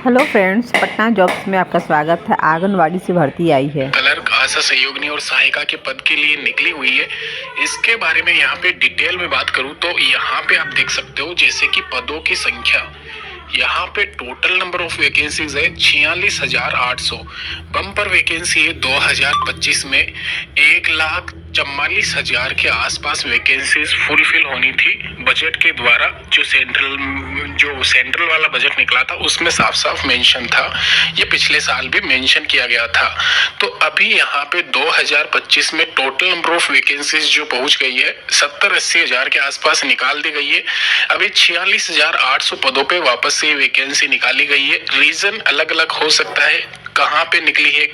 Hello friends, Patna jobs में आपका स्वागत है। आंगनवाड़ी से भर्ती आई है। क्लर्क, आशा सहयोगिनी और सहायिका के पद के लिए निकली हुई है। इसके बारे में यहाँ पे डिटेल में बात करूँ तो यहाँ पे आप देख सकते हो जैसे कि पदों की संख्या। यहाँ पे टोटल नंबर ऑफ वैकेंसीज है 46,800। बम्पर वैकेंसी है 2025 में 1,44,000 के आसपास वैकेंसीज फुलफिल होनी थी बजट के द्वारा। जो सेंट्रल वाला बजट निकला था उसमें साफ साफ मेंशन था, ये पिछले साल भी मेंशन किया गया था। तो अभी यहाँ पे 2025 में टोटल नंबर ऑफ वैकेंसीज जो पहुंच गई है 70-80 हजार के आसपास निकाल दी गई है। अभी 46,800 पदों पे वापस से वैकेंसी निकाली गई है। रीजन अलग अलग हो सकता है, कहाँ पे निकली है,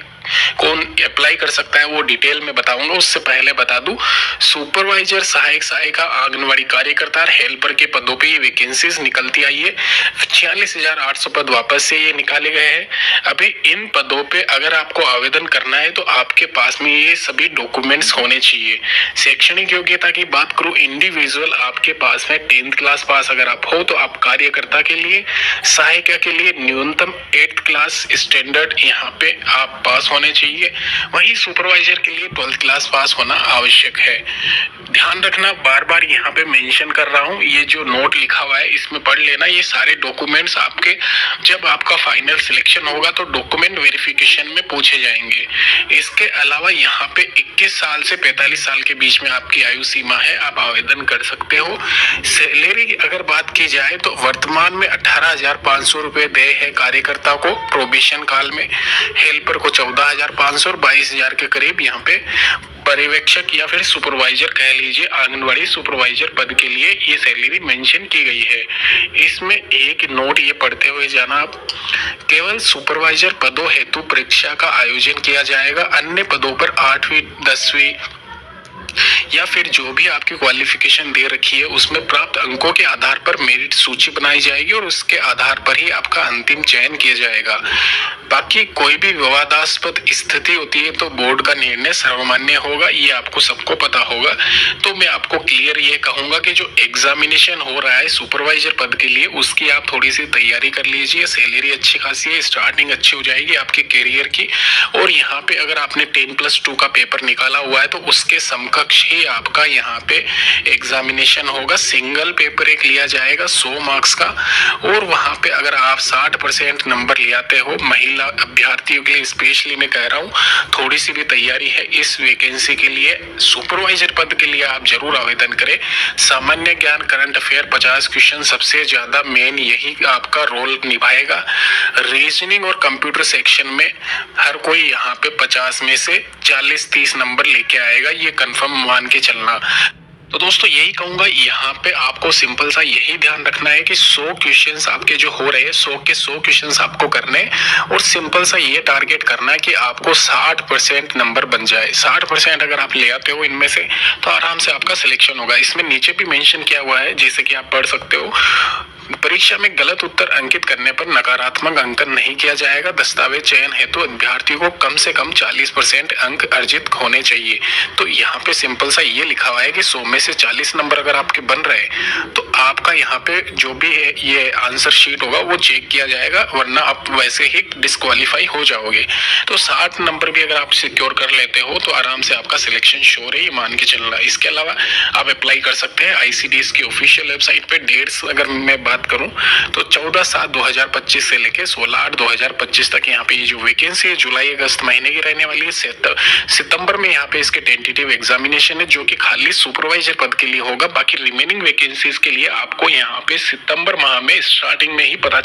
कौन अप्लाई कर सकता है, वो डिटेल में बताऊंगा। उससे पहले बता दूं, सुपरवाइजर, सहायक सहायिका, आंगनवाड़ी कार्यकर्ता और हेल्पर के पदों पे ये वैकेंसीज निकलती आई है। 46,800 पद वापस से ये निकाले गए हैं। अभी इन पदों पे अगर आपको आवेदन करना है तो आपके पास में ये सभी डॉक्यूमेंट्स होने चाहिए। शैक्षणिक योग्यता की बात करूं, इंडिविजुअल आपके पास में 10th क्लास पास अगर आप हो तो आप कार्यकर्ता के लिए, सहायिका के लिए न्यूनतम 8th क्लास स्टैंडर्ड यहाँ पे आप पास होने चाहिए। वहीं सुपरवाइजर के लिए 12th क्लास पास होना आवश्यक है। ध्यान रखना, बार बार यहाँ पे मेंशन कर रहा हूँ, ये जो नोट लिखा हुआ है इसमें पढ़ लेना। ये सारे डॉक्यूमेंट्स आपके जब आपका फाइनल सिलेक्शन होगा तो डॉक्यूमेंट वेरिफिकेशन में पूछे जाएंगे। इसके अलावा यहाँ पे 21 साल से 45 साल के बीच में आपकी आयु सीमा है, आप आवेदन कर सकते हो। सैलरी की अगर बात की जाए तो वर्तमान में 18,500 रुपए देय है कार्यकर्ता को प्रोबेशन काल में, हेल्पर को 14,500 और 22,000 के करीब यहाँ पे पर्यवेक्षक या फिर सुपरवाइजर कह लीजिए, आंगनवाड़ी सुपरवाइजर पद के लिए ये सैलरी मेंशन की गई है। इसमें एक नोट ये पढ़ते हुए जाना आप, केवल सुपरवाइजर पदों हेतु परीक्षा का आयोजन किया जाएगा। अन्य पदों पर 8वीं 10वीं या फिर जो भी आपकी क्वालिफिकेशन दे रखी है उसमें प्राप्त अंकों के आधार पर मेरिट सूची बनाई जाएगी और उसके आधार पर ही आपका अंतिम चयन किया जाएगा। बाकी कोई भी विवादास्पद स्थिति होती है तो बोर्ड का निर्णय सर्वमान्य होगा, ये आपको सबको पता होगा। तो मैं आपको क्लियर ये कहूंगा कि जो एग्जामिनेशन हो रहा है सुपरवाइजर पद के लिए उसकी आप थोड़ी सी तैयारी कर लीजिए। सैलरी अच्छी खासी है, स्टार्टिंग अच्छी हो जाएगी आपके करियर की। और यहाँ पे अगर आपने 10+2 का पेपर निकाला हुआ है तो उसके समकक्ष ही आपका यहाँ पे एग्जामिनेशन होगा। सिंगल पेपर एक लिया जाएगा 100 मार्क्स का, और वहां पे अगर आप 60% नंबर ले आते हो, महिला अभ्यर्थियों के लिए स्पेशली मैं कह रहा हूँ, थोड़ी सी भी तैयारी है इस वैकेंसी के लिए। सुपरवाइजर पद के लिए आप जरूर आवेदन करें। सामान्य ज्ञान, करंट अफेयर 50 क्वेश्चन सबसे ज्यादा मेन यही आपका रोल निभाएगा। रीजनिंग और कंप्यूटर सेक्शन में हर कोई यहाँ पे 50 में से 40-30 नंबर लेके आएगा, ये कंफर्म मान के चलना। तो दोस्तों यही कहूंगा, यहाँ पे आपको सिंपल सा यही ध्यान रखना है कि 100 क्वेश्चंस आपके जो हो रहे हैं 100 के 100 क्वेश्चंस आपको करने हैं, और सिंपल सा ये टारगेट करना है कि आपको 60% नंबर बन जाए। 60% अगर आप ले आते हो इनमें से तो आराम से आपका सिलेक्शन होगा। इसमें नीचे भी मेंशन किया हुआ है, जैसे कि आप पढ़ सकते हो, परीक्षा में गलत उत्तर अंकित करने पर नकारात्मक अंकन नहीं किया जाएगा। दस्तावेज चयन हेतु अभ्यर्थी को कम से कम 40% अंक अर्जित होने चाहिए। तो यहाँ पे सिंपल सा ये लिखा हुआ है कि 100 में से 40 नंबर अगर आपके बन रहे तो आपका यहाँ पे जो भी है ये आंसर शीट होगा वो चेक किया जाएगा, वरना आप वैसे ही डिस्क्वालीफाई हो जाओगे। तो 60 नंबर भी अगर आप सिक्योर कर लेते हो तो आराम से आपका सिलेक्शन श्योर है, ये मान के चलना। इसके अलावा आप अप्लाई कर सकते हैं ICDS की ऑफिशियल वेबसाइट पे। डेट्स अगर मैं बात करूं तो 14/7/2025 से लेके 16/8/2025 तक यहाँ पे ये जो वैकेंसी है जुलाई अगस्त महीने की रहने वाली है। सितंबर में यहाँ पे इसके टेंटेटिव एग्जामिनेशन है जो कि खाली सुपरवाइजर पद के लिए होगा। बाकी रिमेनिंग वैकेंसीज के लिए आपको यहाँ पे सितंबर माह में स्टार्टिंग में ही पता